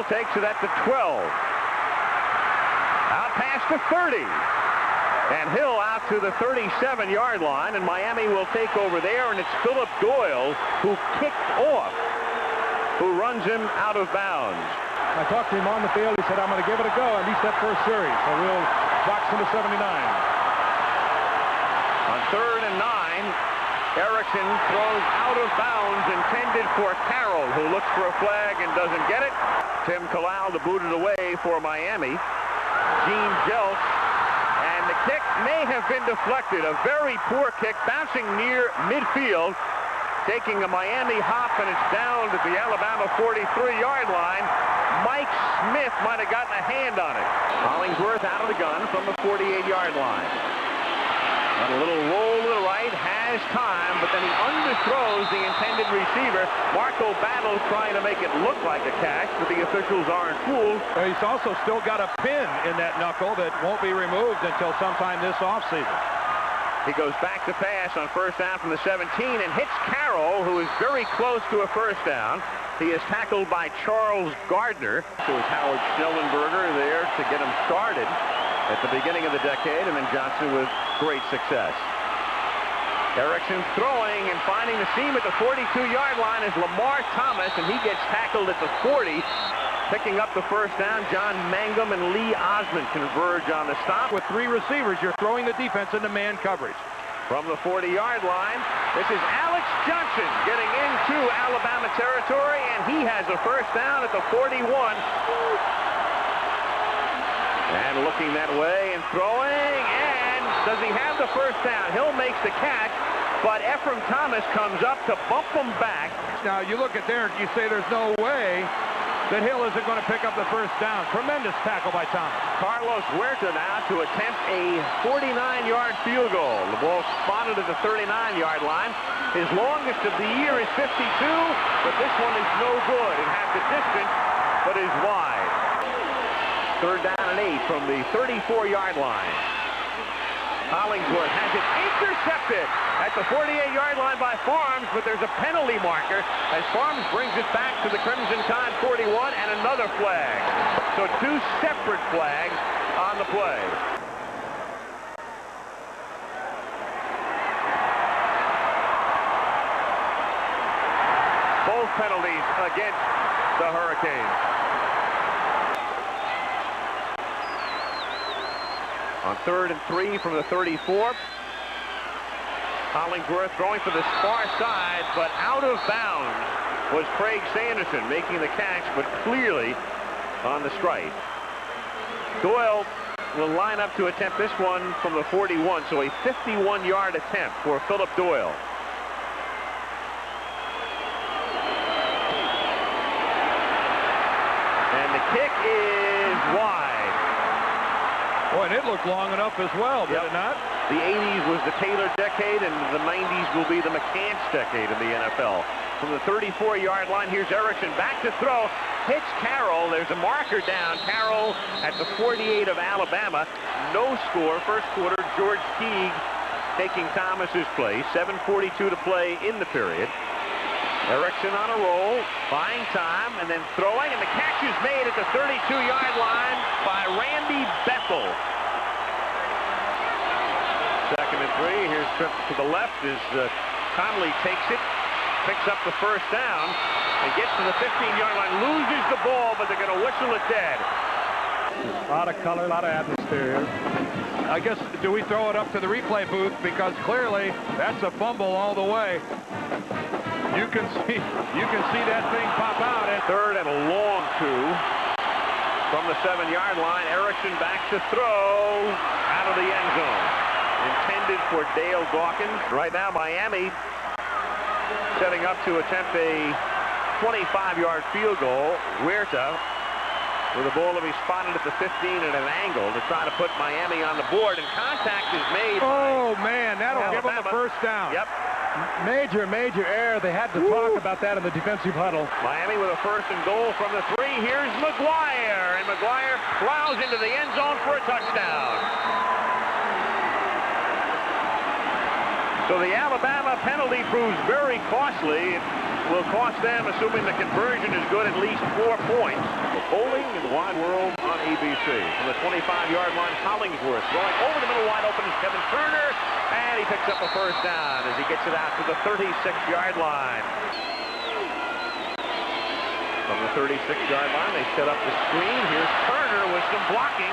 takes it at the 12. Out past the 30. And Hill out to the 37-yard line, and Miami will take over there, and it's Philip Doyle who kicked off, who runs him out of bounds. I talked to him on the field. He said, I'm going to give it a go, at least that first series. So we'll box him to 79. On 3rd and 9, Erickson throws out of bounds, intended for Carroll, who looks for a flag and doesn't get it. Tim Kalal to boot it away for Miami. Gene Jelks. And the kick may have been deflected. A very poor kick, bouncing near midfield, taking a Miami hop, and it's down to the Alabama 43-yard line. Mike Smith might have gotten a hand on it. Hollingsworth out of the gun from the 48-yard line. On a little roll to the right, has time, but then he underthrows the intended receiver. Marco Battle trying to make it look like a catch, but the officials aren't fooled. He's also still got a pin in that knuckle that won't be removed until sometime this offseason. He goes back to pass on first down from the 17 and hits Carroll, who is very close to a first down. He is tackled by Charles Gardner. So is Howard Schnellenberger there to get him started at the beginning of the decade, and then Johnson with great success. Erickson throwing and finding the seam at the 42-yard line is Lamar Thomas, and he gets tackled at the 40. Picking up the first down, John Mangum and Lee Osmond converge on the stop. With 3 receivers, you're throwing the defense into man coverage. From the 40-yard line, this is Alex Johnson getting into Alabama territory, and he has a first down at the 41. And looking that way and throwing, and does he have the first down? Hill makes the catch, but Ephraim Thomas comes up to bump him back. Now, you look at there, you say there's no way that Hill isn't going to pick up the first down. Tremendous tackle by Thomas. Carlos Huerta now to attempt a 49-yard field goal. The ball spotted at the 39-yard line. His longest of the year is 52, but this one is no good. It had the distance, but is wide. 3rd down and 8 from the 34-yard line. Hollingsworth has it intercepted at the 48-yard line by Farms, but there's a penalty marker as Farms brings it back to the Crimson Tide 41, and another flag. So 2 separate flags on the play. Both penalties against the Hurricanes. On 3rd and 3 from the 34. Hollingsworth throwing for the far side, but out of bounds was Craig Sanderson making the catch, but clearly on the strike. Doyle will line up to attempt this one from the 41, so a 51-yard attempt for Philip Doyle. And the kick is wide. Boy, and it looked long enough as well, did it not? The 80s was the Taylor decade, and the 90s will be the McCants decade in the NFL. From the 34-yard line, here's Erickson back to throw. Hits Carroll. There's a marker down. Carroll at the 48 of Alabama. No score. First quarter, George Teague taking Thomas's place. 7:42 to play in the period. Erickson on a roll, buying time, and then throwing, and the catch is made at the 32-yard line by Randy Bethel. 2nd and 3. Here's trip to the left as Connolly takes it, picks up the first down, and gets to the 15-yard line, loses the ball, but they're going to whistle it dead. A lot of color, a lot of atmosphere. I guess, do we throw it up to the replay booth? Because clearly, that's a fumble all the way. You can see that thing pop out at 3rd and a long 2 from the 7-yard line. Erickson back to throw out of the end zone. Intended for Dale Dawkins. Right now, Miami setting up to attempt a 25-yard field goal. Huerta with a ball to be spotted at the 15 at an angle to try to put Miami on the board, and contact is made. Oh man, that'll give them the first down. Yep. Major error. They had to talk about that in the defensive huddle. Miami with a 1st and goal from the 3. Here's McGuire, and McGuire plows into the end zone for a touchdown. So the Alabama penalty proves very costly. It will cost them, assuming the conversion is good, at least 4 points. The bowling in the wide world on ABC. From the 25-yard line, Hollingsworth going over the middle wide open is Kevin Turner, and he picks up a first down as he gets it out to the 36-yard line. From the 36-yard line, they set up the screen. Here's Turner with some blocking.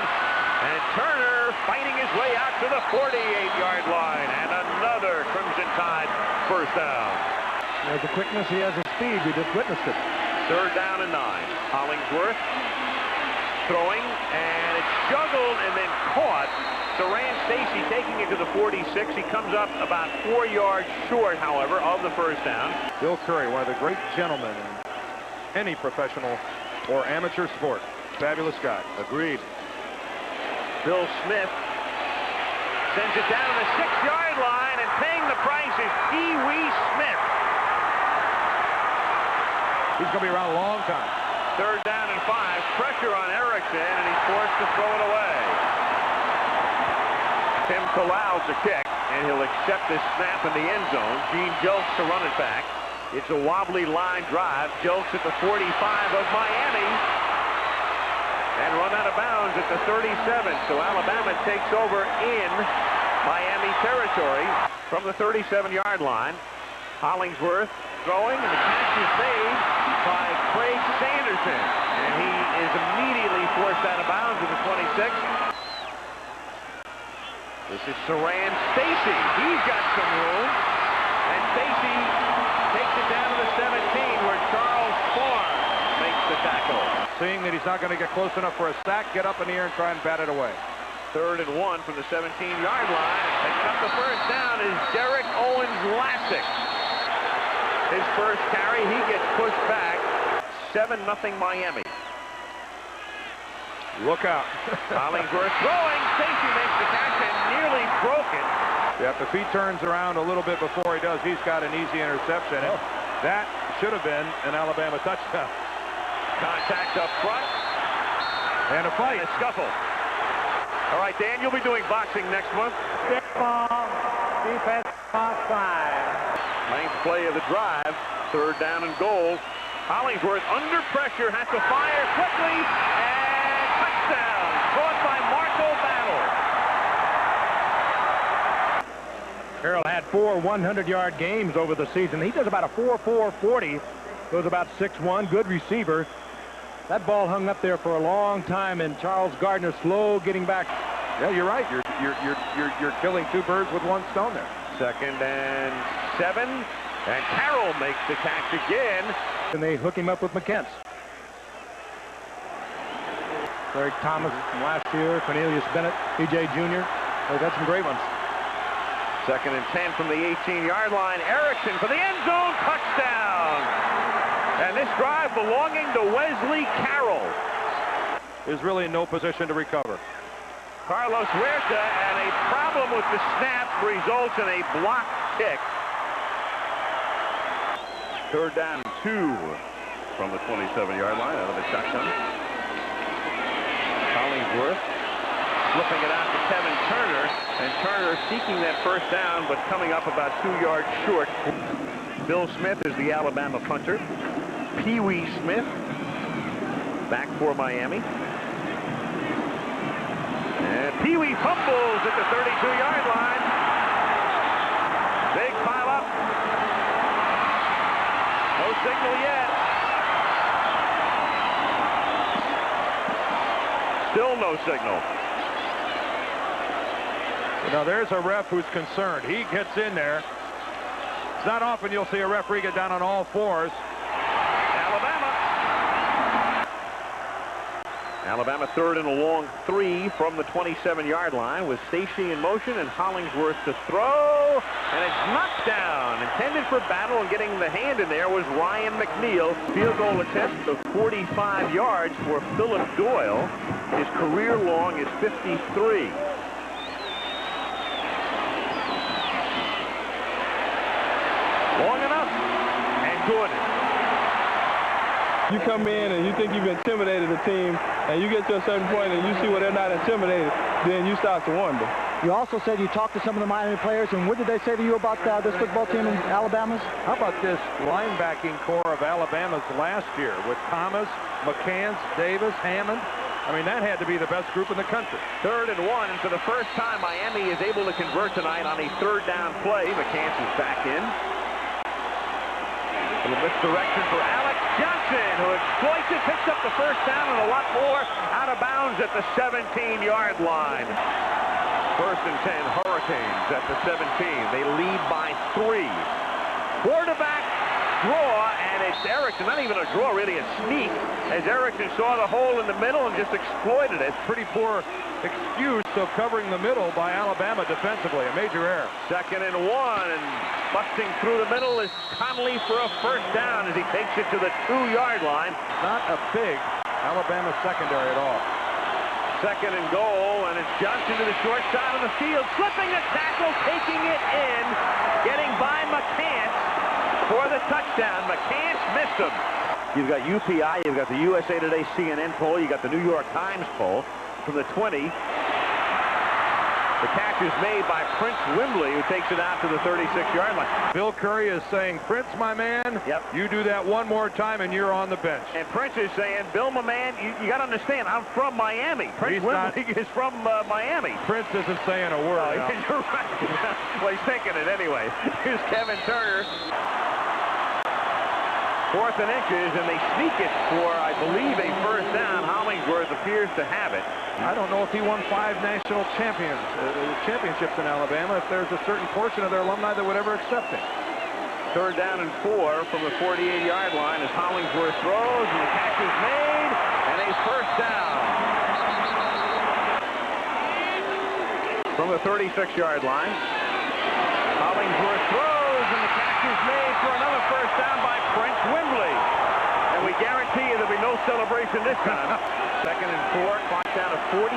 And Turner fighting his way out to the 48-yard line. And another Crimson Tide first down. He has the quickness, he has the speed. We just witnessed it. 3rd down and 9. Hollingsworth throwing, and it's juggled and then caught. Saran Stacy taking it to the 46. He comes up about 4 yards short, however, of the first down. Bill Curry, one of the great gentlemen in any professional or amateur sport. Fabulous guy. Agreed. Bill Smith sends it down to the 6-yard line, and paying the price is Pee Wee Smith. He's going to be around a long time. 3rd down and 5. Pressure on Erickson, and he's forced to throw it away. Tim Kalau's a kick, and he'll accept this snap in the end zone. Gene Jelks to run it back. It's a wobbly line drive. Jelks at the 45 of Miami. And run out of bounds at the 37. So Alabama takes over in Miami territory from the 37-yard line. Hollingsworth throwing, and the catch is made by Craig Sanderson. And he is immediately forced out of bounds at the 26. This is Saran Stacy. He's got some room. And Stacy takes it down to the 17, where Charles Farr makes the tackle. Seeing that he's not going to get close enough for a sack, get up in the air and try and bat it away. 3rd and 1 from the 17-yard line. Picking up the first down is Derek Owens-Lassick. His first carry, he gets pushed back. 7-0 Miami. Look out. Hollingsworth throwing. Stacy makes the catch and nearly broken. Yeah, if the feet turns around a little bit before he does, he's got an easy interception. And that should have been an Alabama touchdown. Contact up front. And a fight. And a scuffle. All right, Dan, you'll be doing boxing next month. Ball, defense, offside. 9th play of the drive. 3rd down and goal. Hollingsworth under pressure, has to fire quickly, and touchdown. Caught by Marco Battle. Carroll had 4 100-yard games over the season. He does about a 4.440. Goes about 6'1", good receiver. That ball hung up there for a long time, and Charles Gardner slow getting back. Yeah, you're right. You're killing 2 birds with 1 stone there. 2nd and 7, and Carroll makes the catch again. And they hook him up with McKentz. Greg Thomas from last year, Cornelius Bennett, PJ Jr. They've got some great ones. 2nd and 10 from the 18-yard line. Erickson for the end zone, touchdown. And this drive belonging to Wesley Carroll. Is really in no position to recover. Carlos Huerta, and a problem with the snap results in a blocked kick. 3rd down and 2 from the 27-yard line out of the shotgun. Hollingsworth flipping it out to Kevin Turner, and Turner seeking that first down, but coming up about 2 yards short. Bill Smith is the Alabama punter. Pee Wee Smith back for Miami. And Pee Wee fumbles at the 32-yard line. Big pile up. No signal yet. Still no signal. Now there's a ref who's concerned. He gets in there. It's not often you'll see a referee get down on all 4s. Alabama 3rd and a long 3 from the 27-yard line with Stacy in motion and Hollingsworth to throw, and it's knocked down. Intended for Battle, and getting the hand in there was Ryan McNeil. Field goal attempt of 45 yards for Philip Doyle. His career long is 53. Long enough and good. You come in and you think you've intimidated the team, and you get to a certain point and you see where they're not intimidated, then you start to wonder. You also said you talked to some of the Miami players, and what did they say to you about this football team in Alabama's? How about this linebacking core of Alabama's last year with Thomas, McCants, Davis, Hammond? I mean, that had to be the best group in the country. 3rd and 1, and for the first time, Miami is able to convert tonight on a 3rd down play. McCants is back in. A little misdirection for Alex Johnson, who exploits it, picks up the first down and a lot more out of bounds at the 17-yard line. 1st and 10, Hurricanes at the 17. They lead by 3. Quarterback draw, and it's Erickson. Not even a draw, really a sneak, as Erickson saw the hole in the middle and just exploited it. Pretty poor excuse of covering the middle by Alabama defensively. A major error. 2nd and 1, and busting through the middle is Conley for a first down as he takes it to the 2-yard line. Not a big Alabama secondary at all. 2nd and goal, and it's Johnson to the short side of the field, slipping the tackle, taking it in, getting by McCants for the touchdown. McCants missed him. You've got UPI, you've got the USA Today CNN poll, you got the New York Times poll from the 20. The catch is made by Prince Wimbley, who takes it out to the 36-yard line. Bill Curry is saying, Prince, my man, you do that one more time and you're on the bench. And Prince is saying, Bill, my man, you got to understand, I'm from Miami. Prince Wimbley is from Miami. Prince isn't saying a word. Oh, you're right. Well, he's taking it anyway. Here's Kevin Turner. 4th and inches, and they sneak it for, I believe, a first down. Hollingsworth appears to have it. I don't know if he won 5 national championships in Alabama, if there's a certain portion of their alumni that would ever accept it. 3rd down and 4 from the 48-yard line as Hollingsworth throws, and the catch is made, and a first down. From the 36-yard line, Hollingsworth throws, and the catch is made for another first down by Prince Wimbley. And we guarantee you there'll be no celebration this time. 2nd and 4, clock down to 45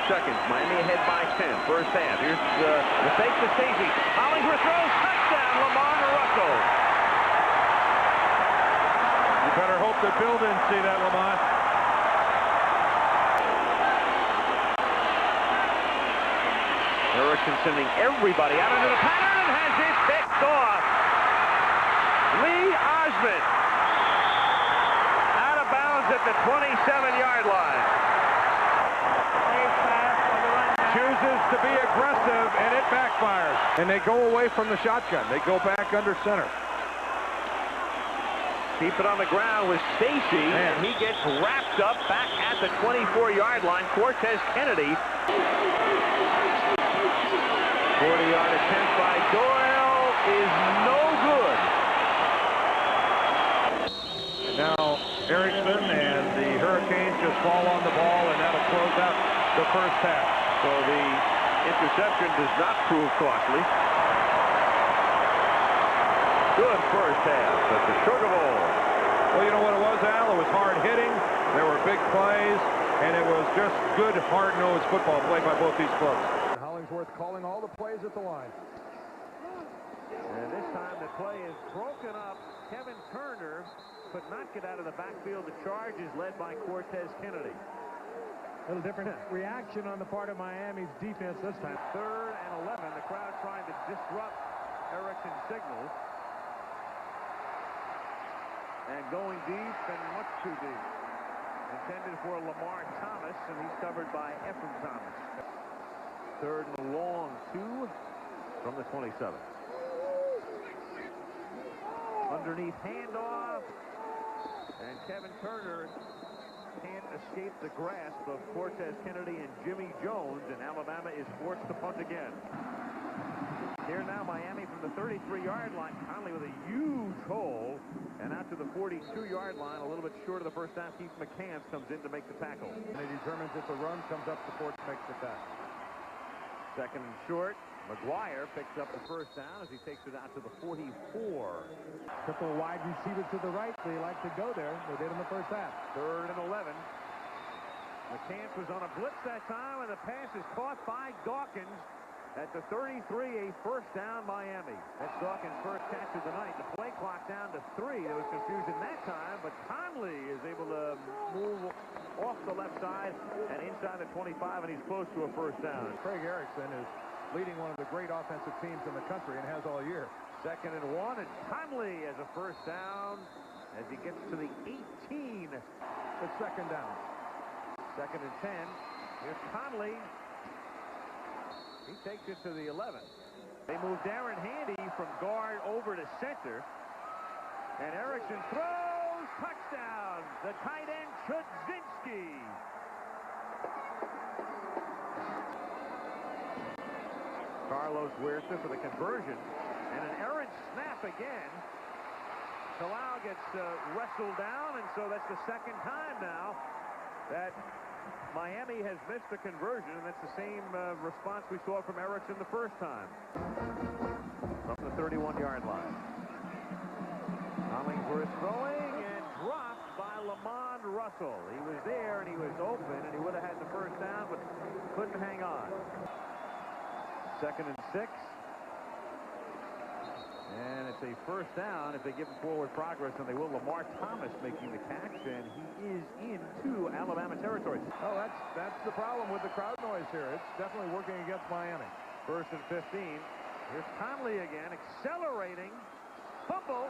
seconds. Miami ahead by 10, first half. Here's the fake to Stacey. Hollingsworth throws, touchdown, Lamont Russell. You better hope that Bill didn't see that, Lamont. Erickson sending everybody out into the pattern and has it picked off. Lee Osmond out of bounds at the 27-yard line. Chooses to be aggressive, and it backfires. And they go away from the shotgun. They go back under center. Keep it on the ground with Stacy, and he gets wrapped up back at the 24-yard line. Cortez Kennedy. 40-yard attempt by Doyle is no good. Now, Erickson and the Hurricanes just fall on the ball, and that'll close out the first half. So the interception does not prove costly. Good first half at the Sugar Bowl. Well, you know what it was, Al? It was hard hitting. There were big plays, and it was just good, hard-nosed football played by both these clubs. Hollingsworth calling all the plays at the line. And this time the play is broken up. Kevin Turner could not get out of the backfield. The charge is led by Cortez Kennedy. A little different reaction on the part of Miami's defense this time. 3rd and 11. The crowd trying to disrupt Erickson's signals. And going deep and much too deep. Intended for Lamar Thomas, and he's covered by Ephraim Thomas. 3rd and long 2 from the 27. Underneath handoff, and Kevin Turner can't escape the grasp of Cortez Kennedy and Jimmy Jones, and Alabama is forced to punt again. Here now Miami from the 33-yard line. Conley with a huge hole, and out to the 42-yard line, a little bit short of the first down. Keith McCants comes in to make the tackle. And he determines if the run comes up, the Fort makes the tackle. 2nd and short. McGuire picks up the first down as he takes it out to the 44. Triple wide receivers to the right. They like to go there. They did in the first half. 3rd and 11. McCants was on a blitz that time, and the pass is caught by Dawkins at the 33, a first down Miami. That's Dawkins' first catch of the night. The play clock down to 3. There was confusion that time, but Conley is able to move off the left side and inside the 25, and he's close to a first down. Craig Erickson is leading one of the great offensive teams in the country and has all year. 2nd and 1, and Conley has a first down as he gets to the 18. It's 2nd down. 2nd and 10. Here's Conley. He takes it to the 11. They move Darren Handy from guard over to center. And Erickson throws. Touchdown. The tight end, Chudzinski. Carlos Huerta for the conversion. And an errant snap again. Kalau gets wrestled down, and so that's the 2nd time now that Miami has missed a conversion, and that's the same response we saw from Erickson the first time. From the 31-yard line. Hollingsworth throwing and dropped by Lamond Russell. He was there and he was open, and he would have had the first down, but couldn't hang on. 2nd and 6. And it's a first down if they give him forward progress, and they will. Lamar Thomas making the catch, and he is into Alabama territory. Oh, that's the problem with the crowd noise here. It's definitely working against Miami. 1st and 15. Here's Conley again, accelerating. Fumble.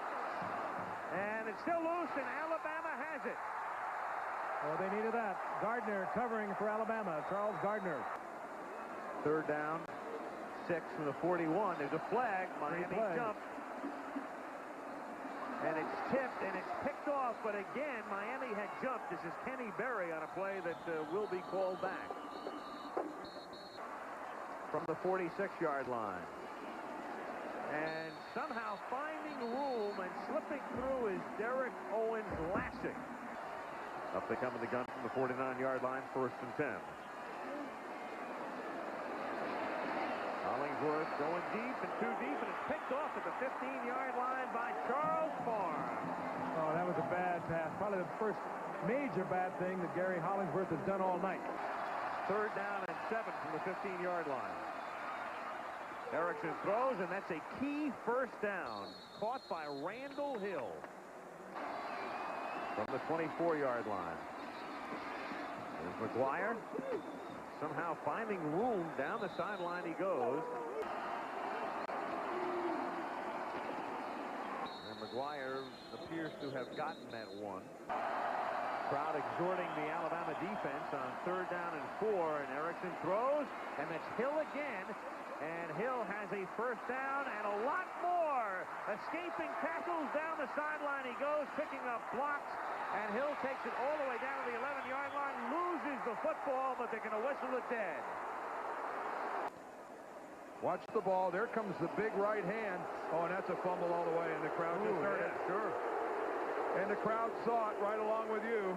And it's still loose, and Alabama has it. Oh, they needed that. Gardner covering for Alabama. Charles Gardner. 3rd down. 6 from the 41. There's a flag. Miami jumped. And it's tipped and it's picked off, but again, Miami had jumped. This is Kenny Berry on a play that will be called back. From the 46-yard line. And somehow finding room and slipping through is Derek Owens-Lassig. Up they come in the gun from the 49-yard line, 1st and 10. Hollingsworth going deep and too deep, and it's picked off at the 15-yard line by Charles Farm. Oh, that was a bad pass. Probably the first major bad thing that Gary Hollingsworth has done all night. 3rd down and 7 from the 15-yard line. Erickson throws, and that's a key first down. Caught by Randall Hill. From the 24-yard line. There's McGuire. Somehow finding room down the sideline he goes. And McGuire appears to have gotten that one. Crowd exhorting the Alabama defense on 3rd down and 4, and Erickson throws, and that's Hill again. And Hill has a first down and a lot more. Escaping tackles down the sideline he goes, picking up blocks. And Hill takes it all the way down to the 11-yard line, loses the football, but they're going to whistle it dead. Watch the ball. There comes the big right hand. Oh, and that's a fumble all the way, and the crowd just heard it. Sure. And the crowd saw it right along with you.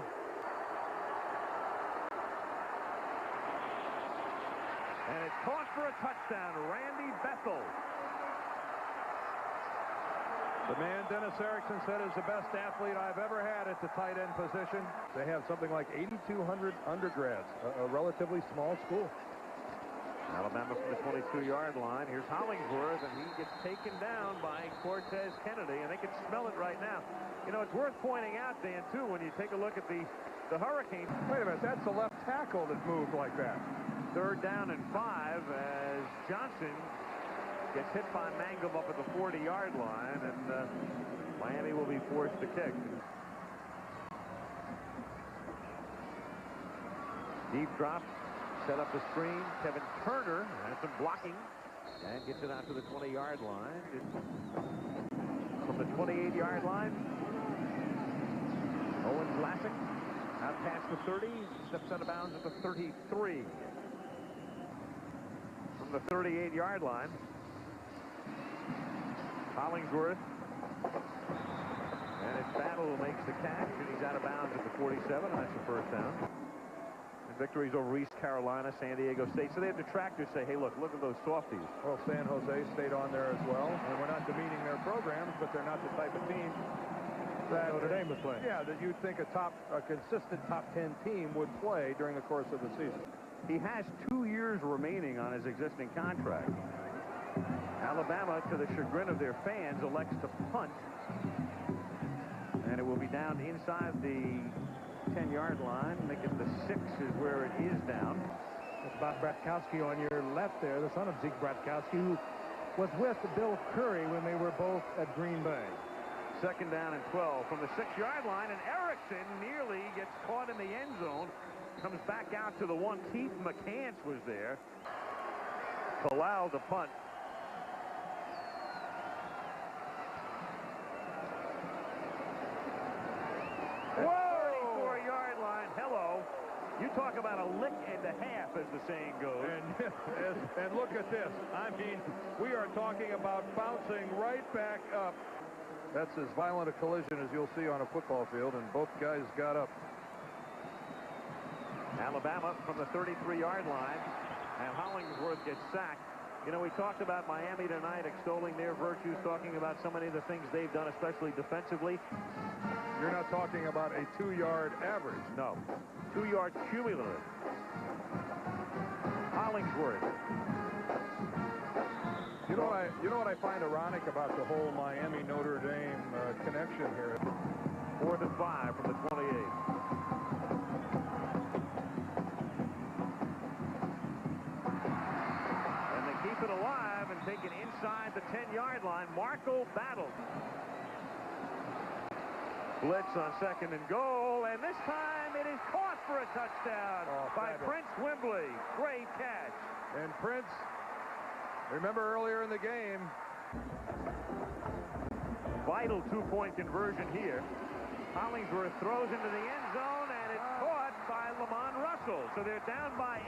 And it's caught for a touchdown, Randy Bethel. The man Dennis Erickson said is the best athlete I've ever had at the tight end position. They have something like 8,200 undergrads, a relatively small school. Alabama from the 22-yard line. Here's Hollingsworth, and he gets taken down by Cortez Kennedy, and they can smell it right now. You know, it's worth pointing out, Dan, too, when you take a look at the Hurricanes. Wait a minute, that's the left tackle that moved like that. 3rd down and 5 as Johnson gets hit by Mangum up at the 40-yard line, and Miami will be forced to kick. Deep drop, set up the screen. Kevin Turner has some blocking and gets it out to the 20-yard line. From the 28-yard line, Owens-Lassig out past the 30, steps out of bounds at the 33. From the 38-yard line, Hollingsworth, and it's Battle who makes the catch, and he's out of bounds at the 47, and that's the first down. And victories over East Carolina, San Diego State. So they have detractors say, hey, look at those softies. Well, San Jose stayed on there as well, and we're not demeaning their programs, but they're not the type of team that Notre Dame would play. Yeah, that you'd think a consistent top 10 team would play during the course of the season. He has 2 years remaining on his existing contract. Alabama, to the chagrin of their fans, elects to punt. And it will be down inside the 10-yard line. I guess the 6 is where it is down. It's Bob Bratkowski on your left there, the son of Zeke Bratkowski, who was with Bill Curry when they were both at Green Bay. 2nd down and 12 from the 6-yard line, and Erickson nearly gets caught in the end zone. Comes back out to the one. Keith McCants was there. Kalal to punt. Whoa! 34-yard line. Hello. You talk about a lick and a half, as the saying goes. And look at this. I mean, we are talking about bouncing right back up. That's as violent a collision as you'll see on a football field, and both guys got up. Alabama from the 33-yard line, and Hollingsworth gets sacked. You know, we talked about Miami tonight extolling their virtues, talking about so many of the things they've done, especially defensively. You're not talking about a 2-yard average. No. 2-yard cumulative. Hollingsworth. You know what I find ironic about the whole Miami-Notre Dame connection here? 4th and 5 from the 28. And they keep it alive and take it inside the 10-yard line. Marco Battle. Blitz on 2nd and goal, and this time it is caught for a touchdown by Prince Wimbley. Great catch. And Prince, remember earlier in the game, vital 2-point conversion here. Hollingsworth throws into the end zone, and it's caught by Lamont Russell. So they're down by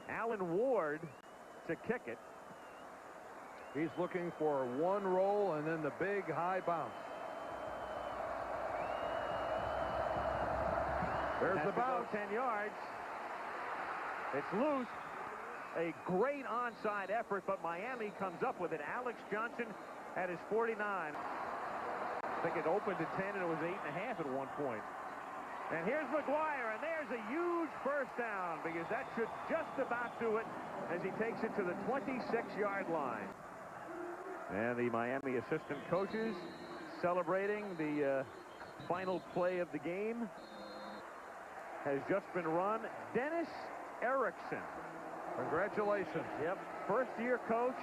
8. Alan Ward to kick it. He's looking for one roll and then the big high bounce. There's the bounce. 10 yards. It's loose. A great onside effort, but Miami comes up with it. Alex Johnson at his 49. I think it opened at 10, and it was 8.5 at one point. And here's McGuire, and there's a huge first down, because that should just about do it as he takes it to the 26-yard line. And the Miami assistant coaches celebrating the final play of the game has just been run. Dennis Erickson. Congratulations. Yep, first-year coach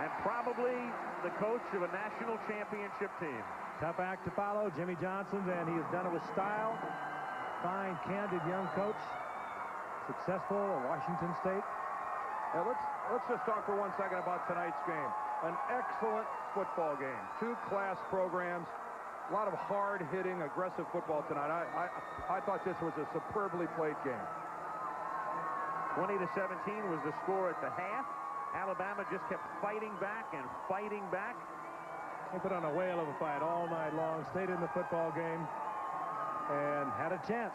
and probably the coach of a national championship team. Tough act to follow, Jimmy Johnson's, and he has done it with style. Fine, candid young coach. Successful at Washington State. Now let's just talk for 1 second about tonight's game. An excellent football game. 2 class programs. A lot of hard-hitting, aggressive football tonight. I thought this was a superbly played game. 20-17 was the score at the half. Alabama just kept fighting back and fighting back. They put on a whale of a fight all night long, stayed in the football game, and had a chance.